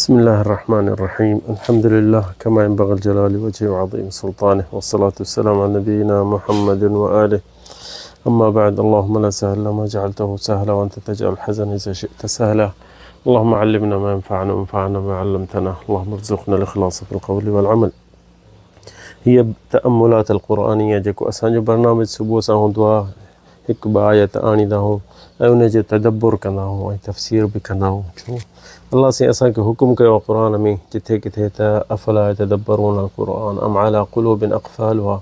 بسم الله الرحمن الرحيم. الحمد لله كما ينبغي الجلال وجهه وعظيم سلطانه، والصلاة والسلام على نبينا محمد وآله. أما بعد، اللهم لا سهل ما جعلته سهلا وأنت تجعل الحزن إذا شئت سهلا. اللهم علمنا ما ينفعنا وانفعنا ما علمتنا. اللهم ارزقنا الإخلاص في القول والعمل. هي تأملات القرآنية जेको असांजो बरनामे सुबुह सां हूंदो आहे, हिकु ॿ आयत आणींदा आहियूं ऐं उन जो तदब्बुर कंदा आहियूं ऐं तफ़सीर बि कंदा आहियूं। छो अल्लाह से असांखे हुकुम कयो आहे क़ुर में जिथे किथे त अफ़ला यतदब्बरून अल-क़ुरआन अम अला क़ुलूबिन अक़फ़ालुहा।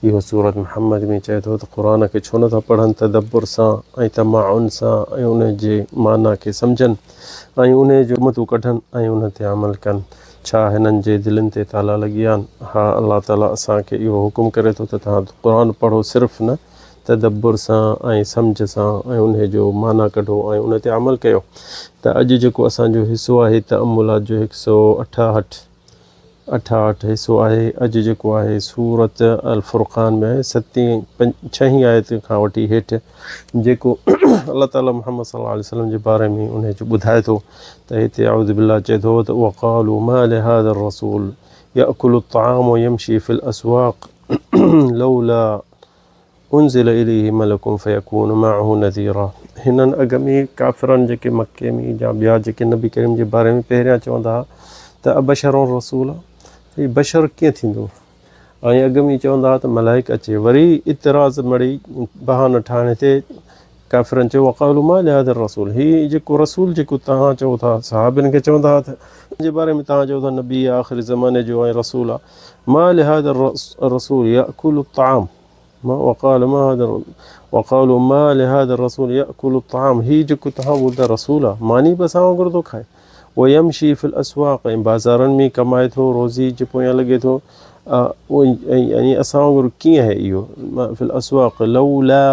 इहो सूरत मुहम्मद में चए थो त क़ुर खे छो नथा पढ़नि तदब्बुर सां ऐं तमाउन सां ऐं उन जे माना खे सम्झनि ऐं उन जो हिकमतूं कढनि ऐं उन ते अमल कनि। छा हिननि जे दिलनि ते ताला लॻी आहिनि? हा, अल्लाह ताला असांखे इहो हुकुम करे थो त तव्हां क़ुर पढ़ो, सिर्फ़ु न तदब्बुर सां ऐं सम्झ सां ऐं उन जो माना कढो ऐं उन ते अमल कयो। त अॼु जेको असांजो हिसो आहे तअम्मुलात जो 168 हिसो आहे। अॼु जेको आहे सूरत अल फुरक़ान में 6 आयत खां वठी हेठि जेको अल्लाह ताला मुहम्मद सल्लल्लाहु अलैहि वसल्लम जे बारे में उन जो ॿुधाए थो त हिते औज़ु बिल्लाह चए थो त वक़ालू मा लिहाज़ा रसूल याकुलु अत्ताअम व यमशी फिल अस्वाक़ लौला उनज़िल इलैहि मलकुन फ़यकूनु मअहू नज़ीरा। हिननि अॻ में काफ़िरनि जेके मके में या ॿिया जेके नबी करीम जे बारे में पहिरियां चवंदा हुआ त अबशरुन रसूल, हीउ बशर कीअं थींदो, ऐं अॻ में चवंदा हुआ त मलाइक अचे। वरी इतराज़ मड़ी बहानो ठाहिण ते काफ़िरनि चयो वक़ालू मा लिहाज़ा रसूल, हीउ जेको रसूल जेको तव्हां चओ था, सहाबिन खे चवंदा हुआ त जे बारे में तव्हां चओ था नबी आख़िरी ज़माने जो ऐं रसूल आहे, मा लिहाज़ा रसूल याकुलु अत्ताअम वक़ालू मा लिहाज़ा रसूल याकुलु अत्ताअम, हीउ जेको तव्हां ॿुधा रसूल आहे मानी बि असां वांगुरु थो खाए। वो यमशी फिल अस्वाक़, ऐं बाज़ारनि में कमाए थो, रोज़ी जे पोयां लॻे थो। ऐं असां वांगुरु कीअं आहे इहो फिल अस्वाक़ लौला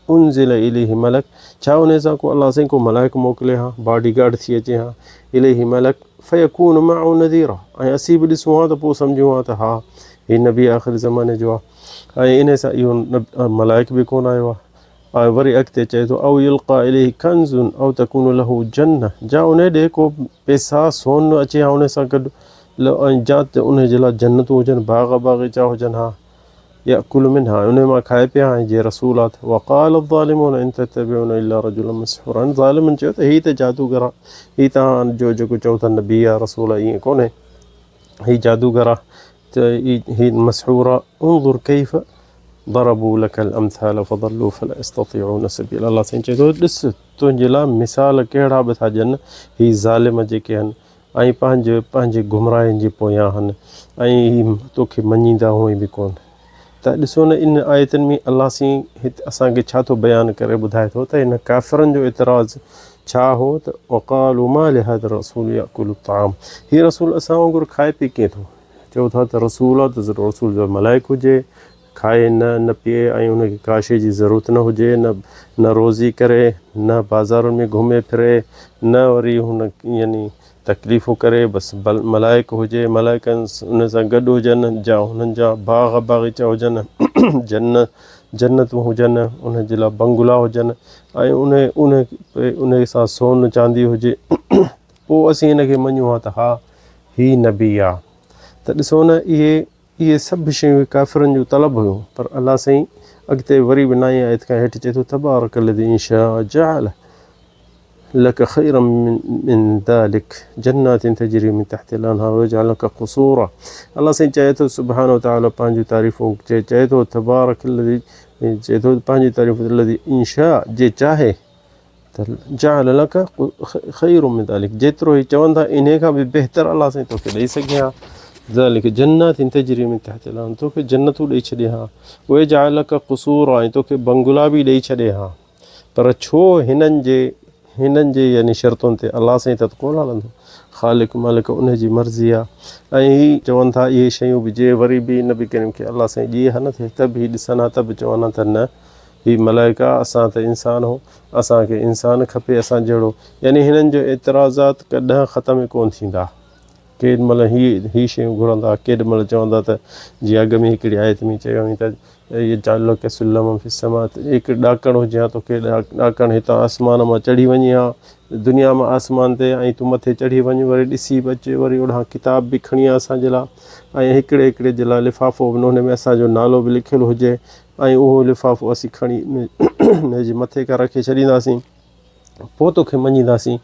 उनज़िल इलैहि मलक, छा उन सां को अल्लाह साईं को मलाइक मोकिले हा, बॉडीगार्ड थी अचे हा, इलैहि मलक फ़यकूनु मअहू नज़ीरा, ऐं असीं बि ॾिसूं हा त पोइ सम्झूं हा त हा हीउ नबी आख़िरी ज़माने जो आहे। ऐं इन सां इहो मलाइक बि कोन आयो आहे। ऐं वरी अॻिते चए थो औ युल्क़ा इलैहि कंज़ुन औ तकूनु लहू जन्नह, जा उन ॾे को पैसा सोन अचे हा उन सां गॾु, ऐं जा त उन जे लाइ जन्नतूं हुजनि, बाग़ बाग़ीचा हुजनि हा, याकुलु मिनहा, उन मां खाए पिया। ऐं जे रसूल आहे वक़ाल अज़्ज़ालिमून इन तत्तबिऊन इल्ला रजुलन मस्हूरा, ज़ालिमनि चयो त हीउ त जादूगर आहे, हीउ तव्हां जो जेको चओ था नबी आहे रसूल आहे, ईअं कोन्हे, हीउ जादूगर आहे, त हीउ मस्हूर आहे। उन्ज़ुर कैफ़ ضربوا لك الأمثال فضلوا فلا يستطيعون سبيला। अल्लाह साईं चए थो ॾिस तुंहिंजे लाइ मिसाल कहिड़ा बि था ॾियनि, हीउ ज़ालिम जेके आहिनि ऐं पंहिंजे गुमराहनि जे पोयां आहिनि ऐं तोखे मञींदा हुअं बि कोन। त ॾिसो न इन आयतुनि में अल्लाह साईं हिते असांखे छा थो बयानु करे ॿुधाए थो त हिन काफ़िरनि जो इतराज़ छा हो त वक़ालू मा लिहाज़ा रसूल याकुलु अत्ताअम, हीउ रसूल असां वांगुरु खाए पी कीअं थो। चओ था त रसूल आहे त रसूल जो मलाइक हुजे, खाए न पिए ऐं उनखे का शइ जी ज़रूरत न हुजे, न रोज़ी करे, न बाज़ारुनि में घुमे फिरे, न वरी हुन यानी तकलीफ़ूं करे, बसि मलाइक हुजे, मलाइकनि उन सां गॾु हुजनि, जा हुननि जा बाग़ बाग़ीचा हुजनि, जन्नतूं हुजनि, उन जे लाइ बंगला हुजनि ऐं उन सां सोन चांदी हुजे, पोइ असीं हिनखे मञूं हा त हा हीउ नबी आहे। त ॾिसो न इहे सभु शयूं काफ़िरनि जूं तलब हुयूं, पर अल्लाह साईं अॻिते वरी बि 9 आयत खां हेठि चए थो तबारकल्लज़ी इन शाअ जअल लक ख़ैरम मिन ज़ालिक जन्नातिन तजरी मिन तहतिल अनहार वयजअल लक क़ुसूरा। अल्लाह साईं चए थो सुब्हान व तआला पंहिंजूं तारीफ़ूं चए थो तबारकल्लज़ी, चए थो पंहिंजी तारीफ़ लज़ी इन शाअ जे चाहे त जअल लक ख़ैरम मिन ज़ालिक, जेतिरो ई चवंदा इन खां बि बहितर अल्लाह साईं तोखे ॾेई सघे हा। ज़ालिक जन्नातिन तजरी मिन तहतिल अनहार, तोखे जन्नतूं ॾेई छॾे हा। वयजअल लक क़ुसूरा, ऐं तोखे बंगला बि ॾेई छॾे हा। पर छो हिननि जे यानी शर्तुनि ते अल्लाह साईं त कोन हलंदो, ख़ालिक मालिक उन जी मर्ज़ी आहे। ऐं हीअ चवनि था इहे शयूं बि जे वरी बि नबी करीम खे अल्लाह साईं ॾिए हा न थिए त बि ॾिसनि हा त बि चवनि हा त न हीउ मलाइका, असां त इंसान हो, असांखे इंसान खपे असां जहिड़ो। यानी हिननि जो एतिराज़ात कॾहिं ख़तम ई कोन थींदा। केॾी महिल हीअ शयूं घुरंदा, केॾी महिल चवंदा त जीअं अॻ में हिकिड़ी आयत में चयो हुई त यजअलुका सुल्लमन फिस्समा, हिकु ॾाकणु हुजे हा तोखे ॾाकणु हितां आसमान मां चढ़ी वञे हा दुनिया मां आसमान ते, ऐं तूं मथे चढ़ी वञ वरी ॾिसी बि अचे, वरी ओॾां किताब बि खणी आ असांजे लाइ, ऐं हिकिड़े हिकिड़े जे लाइ लिफ़ाफ़ो बि हुन में असांजो नालो बि लिखियलु हुजे, ऐं उहो लिफ़ाफ़ो असीं खणी हुनजे मथे खां रखी छॾींदासीं, पोइ तोखे मञींदासीं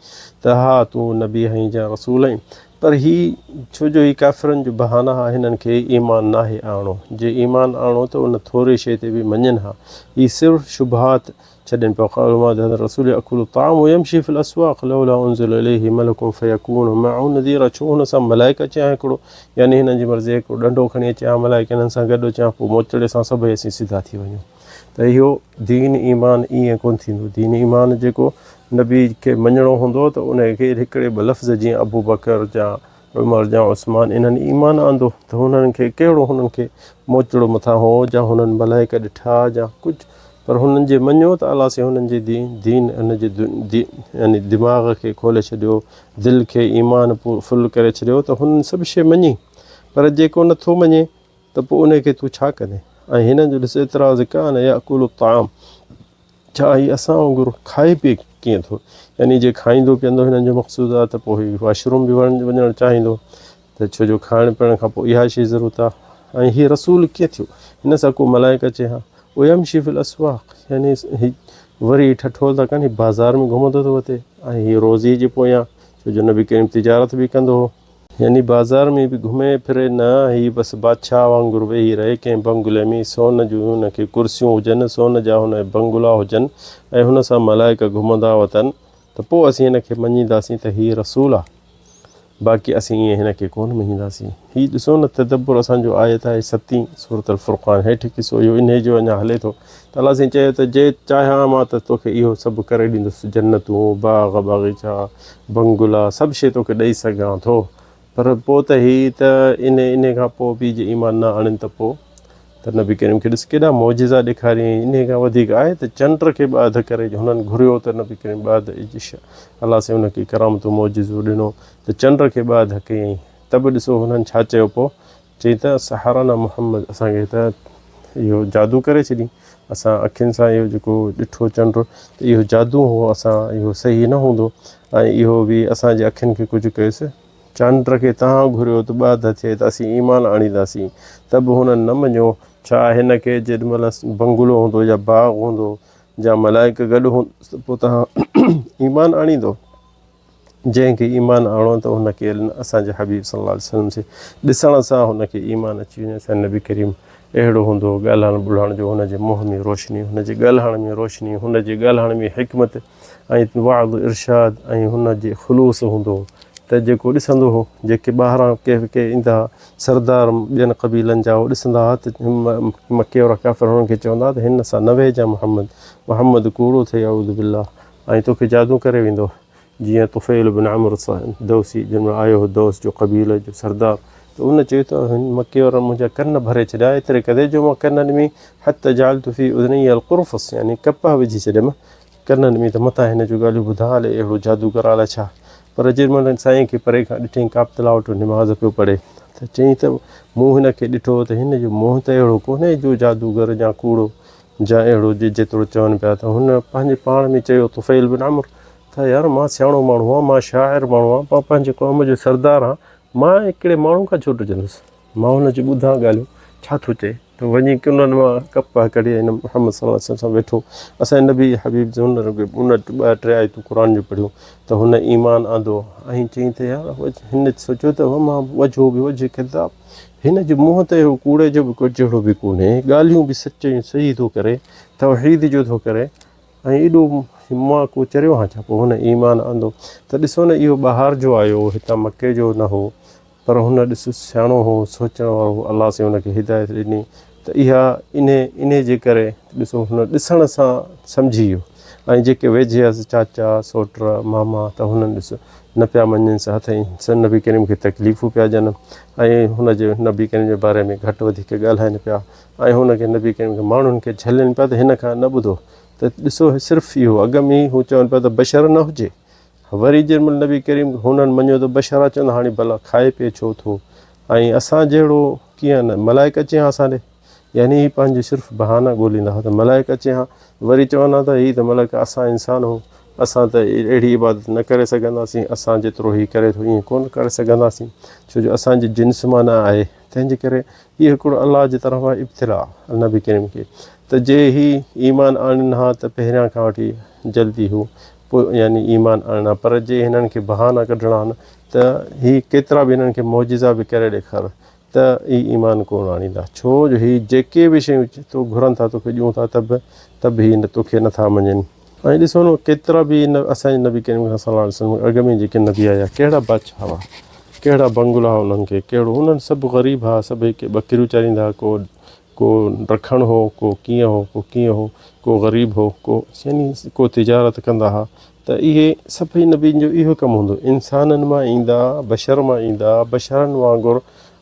त हा तूं नबी आहीं या रसूल आहीं। पर हीउ छो जो हीउ काफ़िरनि जो बहाना आहे, हिननि खे ईमान नाहे आणो, जे ईमान आणो त उन थोरे शइ ते बि मञनि हा। हीउ सिर्फ़ु शुबहात छॾनि पिया। रसूल अकुल ताम यमशी फिल अस्वाक़ लौला उनज़िल इलैहि मलकुन फयकून मअहू नज़ीरा, छो हुन सां मलाइक अचे हा हिकिड़ो, यानी हिननि जी मर्ज़ी हिकिड़ो ॾंडो खणी अचे हा मलाइक हिननि सां गॾु अचे हा, पोइ मोचड़े सां सभई असीं सिधा थी वञूं। त इहो दीन ईमान ईअं कोन्ह थींदो। दीन ईमान जेको नबी खे मञिणो हूंदो त उनखे हिकिड़े ॿ लफ़्ज़ जीअं अबू बकर जा उमर जा उस्मान इन्हनि ईमान आंदो त हुननि खे कहिड़ो हुननि खे मोचड़ो मथां हो या हुननि मलाइक ॾिठा या कुझु, पर हुननि जे मञियो त अलाह से हुननि जे दीन हुनजे यानी दिमाग़ खे खोले छॾियो, दिलि खे ईमान फुल करे छॾियो त हुननि सभु शइ मञी। पर जेको नथो मञे त पोइ उनखे तूं छा कंदे। ऐं हिन जो ॾिस एतिराज़ कान याकुलु ताम, छा हीउ असां वांगुरु खाए पी कीअं थो, यानी जे खाईंदो पीअंदो हिननि जो मक़सूदु आहे त पोइ हीउ वाशरूम बि वञणु चाहींदो, त छो जो खाइण पीअण खां पोइ इहा शइ ज़रूरत आहे। ऐं हीउ रसूल कीअं थियो, हिन सां को मलाइक अचे हा, यमशी फिल अस्वाक़, यानी वरी ठठोल था कनि, बाज़ार में घुमंदो थो वठे, ऐं हीअ रोज़ी जे पोयां, छो जो नबी करीम तिजारत बि कंदो हो, यानी बाज़ार में बि घुमे फिरे न, हीअ बसि बादशाह वांगुरु वेही रहे कंहिं बंगले में, सोन जूं हुनखे कुर्सियूं हुजनि, सोन जा हुन बंगला हुजनि, ऐं हुन सां मलाइक घुमंदा वतनि, त पोइ असीं हिनखे मञींदासीं त हीअ रसूल आहे। बाक़ी असीं ईअं हिनखे कोन मञींदासीं। हीअ ॾिसो न तदब्बुर असांजो आयत आहे 7 सूरत अल-फुरक़ान, हेठि किसो इहो इन जो अञा हले थो त अलाह साईं चयो त जे चाहियां मां त तोखे इहो सभु करे ॾींदुसि, जन्नतूं बाग़ बाग़ीचा बंगला सभु शइ तोखे ॾेई सघां थो। पर पोइ त हीअ त इन खां पोइ बि जे ईमान न आणनि त पोइ त नबी करीम खे ॾिस केॾा मौजिज़ा ॾेखारियईं। इन खां वधीक आहे त चंड खे ॿाध करे हुननि घुरियो त नबी करीम ॿाध अलाह सां हुनखे करामतो मौजिज़ो ॾिनो त चंड खे ॿाध कयईं। त बि ॾिसो हुननि छा चयो, पोइ चई त सहाराना मुहम्मद, असांखे त इहो जादू करे छॾी, असां अखियुनि सां इहो जेको ॾिठो चंड त इहो जादू हो, असां इहो सही न हूंदो, ऐं इहो बि असांजे अखियुनि खे कुझु कयुसि, चंड खे तव्हां घुरियो त ॿाध थिए त असीं ईमान आणींदासीं, त बि हुननि न मञियो। छा हिन खे जेॾीमहिल बंगलो हूंदो या बाग़ हूंदो या मलाइक गॾु हूंदो पोइ तव्हां ईमान आणींदो। जंहिंखे ईमान आणो त हुनखे असांजे हबीब सल्लल्लाहु अलैहि वसल्लम जे ॾिसण सां हुनखे ईमान अची वञे। असां नबी करीम अहिड़ो हूंदो, ॻाल्हाइण ॿोल्हाइण जो हुनजे मुंहं में रोशनी, हुनजे ॻाल्हाइण में रोशनी, हुनजे ॻाल्हाइण में हिकमत ऐं वाअज़ इरशाद ऐं हुनजे ख़ुलूस हूंदो त जेको ॾिसंदो हो, जेके ॿाहिरां के ईंदा सरदार ॿियनि क़बीलनि जा, उहो ॾिसंदा हुआ त मके वारा काफ़िर हुननि खे चवंदा त हिन सां न वेहिजांइ मुहम्मद कूड़ो थिए अऊज़ु बिल्लाह, ऐं तोखे जादू करे वेंदो। जीअं तुफ़ैल बिन अमर दौसी जंहिंमहिल आयो हो, दौस जो क़बीले जो सरदार, त उन चयो त हिन मके वारा मुंहिंजा कन भरे छॾिया, एतिरे करे जो मां कननि में हथ जालतु फी उज़नई अल-क़ुरफ़स, यानी कपह विझी छॾियमि कननि में, त मथां हिन जो ॻाल्हियूं ॿुधा हले अहिड़ो जादूगर अलाए छा। पर जेॾीमहिल साईं खे परे खां ॾिठईं काबतला वटि निमाज़ पियो पढ़े त चईं त मूं हिन खे ॾिठो त हिन जो मुंहुं त अहिड़ो कोन्हे जो जादूगर या कूड़ो या अहिड़ो जेतिरो चवनि पिया। त हुन पंहिंजे पाण में चयो तुफ़ैल बिन अमर त यार मां सियाणो माण्हू आहियां, मां शाइर माण्हू आहियां, मां पंहिंजे क़ौम जो सरदार आहियां, मां हिकिड़े माण्हू खां छो ॾिजंदुसि, मां हुनजी ॿुधां ॻाल्हियूं छा थो चए। त वञी किननि मां कपह कढी हिन मुहम्मद सल्लल्लाहु अलैहि वसल्लम सां वेठो। असांजे नबी हबीब जो उन 2-3 आयतूं क़ुर जूं पढ़ियूं त हुन ईमान आंदो ऐं चईं त यार हिन सोचियो त मां वजो बि वजे किताब, हिन जो मुंहुं त अहिड़ो कूड़े जो बि कुझु जहिड़ो बि कोन्हे, ॻाल्हियूं बि सचियूं सही थो करे, तौहीद जो थो करे, ऐं एॾो मां को चरियो हा छा। पोइ हुन ईमान आंदो त ॾिसो न, इहो ॿाहिरि जो आयो, हितां मके जो न हो, पर हुन ॾिस सियाणो हो, सोचण वारो हो, अलाह से हुनखे हिदायत ॾिनी त इहा इन जे करे ॾिसो हुन ॾिसण सां सम्झी वियो। ऐं जेके वेझे हुअसि चाचा सोट मामा, त हुननि ॾिस न पिया मञनि हथई नबी करीम खे तकलीफ़ूं पिया ॾियनि, ऐं हुनजे नबी करीम जे बारे में घटि वधीक ॻाल्हाइनि पिया, ऐं हुनखे नबी करीम खे माण्हुनि खे झलनि पिया त हिन खां न ॿुधो। त ॾिसो सिर्फ़ु इहो अॻ में ई हू चवनि पिया त बशर न हुजे, वरी जंहिंमहिल नबी करीम हुननि मञियो त बशर चवंदा हाणे भला खाए पिए छो थो, ऐं असां जहिड़ो कीअं न मलाइक अचे हा असां ॾे, यानी ही पंहिंजो सिर्फ़ु बहाना ॻोल्हींदा हुआ त मलाइक अचे हा, वरी चवंदा त हीअ त मलाइक असां इंसान हो, असां त अहिड़ी इबादत न करे सघंदासीं, असां जेतिरो हीअ करे थो ईअं कोन करे सघंदासीं, छो जो असांजे जिन्स मां न आहे। तंहिंजे करे इहो हिकिड़ो अलाह जे तरफ़ां इब्तिला नबी करीम खे, त जे ही ईमान आणनि हा त पहिरियां खां वठी जल्दी हू पोइ यानी ईमान आणणा, पर जे हिननि खे बहाना कढणा आहिनि त हीअ केतिरा बि हिननि खे मौजिज़ा बि करे ॾेखार त ई ईमान कोन आणींदा, छो जो हीअ जेके बि शयूं तो घुरनि था तोखे ॾियूं था तब हीअ तोखे नथा मञनि। ऐं ॾिसो न केतिरा बि असांजे नबी करीम सल्लल्लाहु अलैहि वसल्लम अॻ में जेके नबी आया कहिड़ा बादशाह हुआ, कहिड़ा बंगला उन्हनि खे, कहिड़ो उन्हनि सभु ग़रीब हुआ, सभु हिकु ॿकरियूं चारींदा, को रखण हो, को कीअं हो, को कीअं हो, को ग़रीब हो, को यानी को तिजारत कंदा हुआ। त इहे सभई नबियुनि जो इहो कमु हूंदो, इंसाननि मां ईंदा, बशर मां ईंदा, बशरनि वांगुरु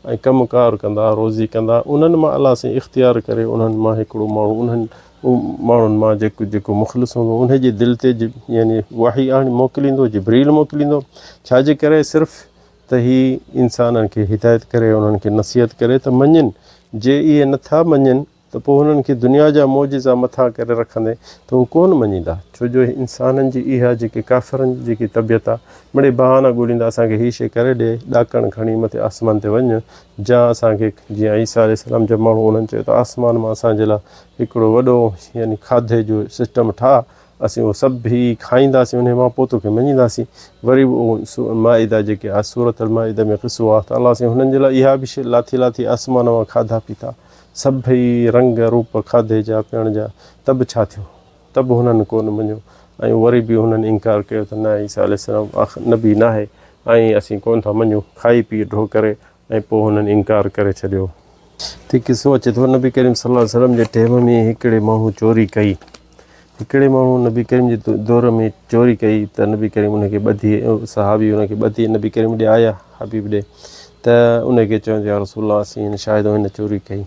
ऐं कमुकार कंदा, रोज़ी कंदा, उन्हनि मां अलाह सां इख़्तियार करे उन्हनि मां हिकिड़ो माण्हू, उन्हनि माण्हुनि मां जेको मुख़लिस हूंदो उन जे दिलि ते यानी वाही आणे मोकिलींदो, जिब्रील मोकिलींदो, छाजे करे सिर्फ़ु त हीअ इंसाननि खे हिदायत करे, उन्हनि खे नसीहत करे त मञनि। जे इहे नथा मञनि त पोइ हुननि खे दुनिया जा मौजिज़ा मथा करे रखंदे त उहे कोन मञींदा, छो जो इंसाननि जी इहा जेके काफ़िरनि जी जेकी तबियत आहे, मिड़े बहाना ॻोल्हींदा, असांखे हीअ शइ करे ॾे, ॾाकणु खणी मथे आसमान ते वञु, जा असांखे जीअं ईसा अलैहिस्सलाम जा माण्हू उन्हनि चयो त आसमान मां असांजे लाइ हिकिड़ो वॾो यानी खाधे जो सिस्टम ठाह, असीं उहो सभु बि खाईंदासीं, उन मां पोइ तोखे मञींदासीं। वरी उहो माइदा जेके आहे सूरत माइदा में क़िसो आहे त अलाह साईं हुननि जे लाइ इहा बि शइ लाथी लाथी आसमान मां खाधा पीता, सभई रंग रूप खाधे जा पीअण जा, तब छा थियो, तब हुननि कोन मञियो, ऐं वरी बि हुननि इनकार कयो त न ईसा अलैहिस्सलाम नबी न आहे ऐं असीं कोन था मञूं, खाई पी ढो करे, ऐं पोइ हुननि इनकार करे छॾियो। त क़िसो अचे थो नबी करीम सल्लल्लाहु अलैहि वसल्लम जे टाइम में हिकिड़े माण्हू चोरी कई, हिकिड़े माण्हू नबी करीम जे दौर में चोरी कई, त नबी करीम उनखे ॿधी, सहाबी उनखे ॿधी नबी करीम ॾे आया, हबीब ॾे, त उनखे चवनि या रसूल अल्लाह असीं हिन शायदि हिन चोरी कई,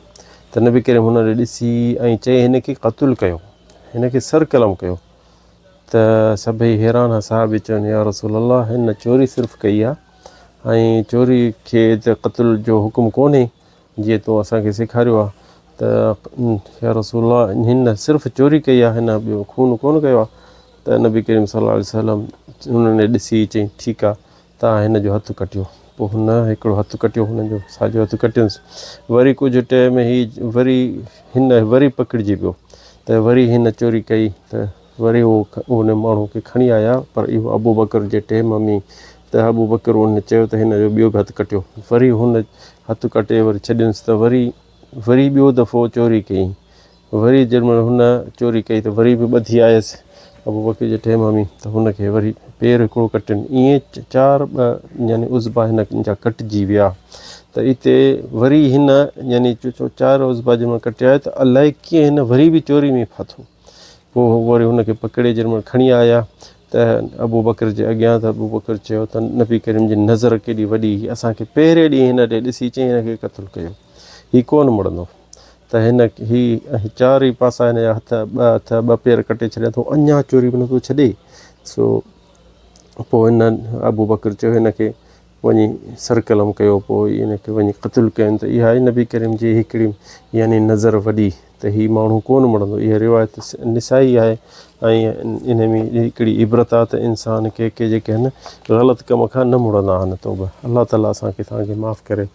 त नबी करीम हुन ॾे ॾिसी ऐं चई हिनखे क़तलु कयो, हिनखे सर कलम कयो। त सभई हैरान हा, सहाबी चवनि या रसूल अल्लाह हिन चोरी सिर्फ़ु कई आहे, ऐं चोरी खे त क़तल जो हुकुम कोन्हे जीअं तो असांखे सेखारियो आहे, त या रसूल अल्लाह हिन सिर्फ़ु चोरी कई आहे, हिन ॿियो खून कोन कयो आहे। त नबी करीम सल्लल्लाहु अलैहि वसल्लम उन्हनि ॾिसी चई ठीकु आहे, तव्हां हिन जो हथु कटियो। पोइ हुन हिकिड़ो हथु कटियो, हुननि जो साॼो हथु कटियोसि। वरी कुझु टाइम हिन वरी पकड़िजी पियो, त वरी हिन चोरी कई, त वरी उन माण्हू खे खणी आया, पर इहो अबू बकर जे टाइम में, त अबू बकर उन चयो त हिन जो ॿियो बि हथु कटियो, वरी हुन हथु कटे वरी छॾियुसि, त वरी ॿियो दफ़ो चोरी कई, वरी जेॾीमहिल हुन चोरी कई त वरी बि ॿधी आयसि अबू बकर जे टाइम में, त हुनखे वरी पेर हिकिड़ो कटियुनि, ईअं 4 यानी उज़बा हिन जा कटिजी विया। त हिते वरी हिन यानी 4 उज़बा जंहिंमहिल कटिया त अलाए कीअं हिन वरी बि चोरी में फाथो। पोइ वरी हुनखे पकिड़े जेॾीमहिल खणी आया त अबू बकर जे अॻियां, त अबू बकर चयो त नबी करीम जी नज़र केॾी वॾी, असांखे पहिरें ॾींहुं हिन ॾे ॾिसी चई हिनखे क़तलु कयो, हीउ कोन मुड़ंदो। त ही 4 ई पासा हिन जा हथ 2 पेर कटे छॾिया, थो अञा चोरी बि नथो छॾे। सो पोइ हिन अबू बकर चयो हिनखे वञी सर कलम कयो, पोइ हिनखे वञी क़तलु कयनि। त इहा नबी करीम जी हिकिड़ी यानी नज़र वॾी, त हीउ माण्हू कोन मुड़ंदो, इहा रिवायत निसाई आहे। ऐं इन में हिकिड़ी इबरत आहे त इंसान के जेके आहिनि ग़लति कम खां न मुड़ंदा आहिनि तौबा। अलाह ताला असांखे तव्हांखे माफ़ु करे।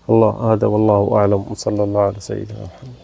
अल्लाह आद वल्लाहु आलम सल्लल्लाहु अलैहि वसल्लम।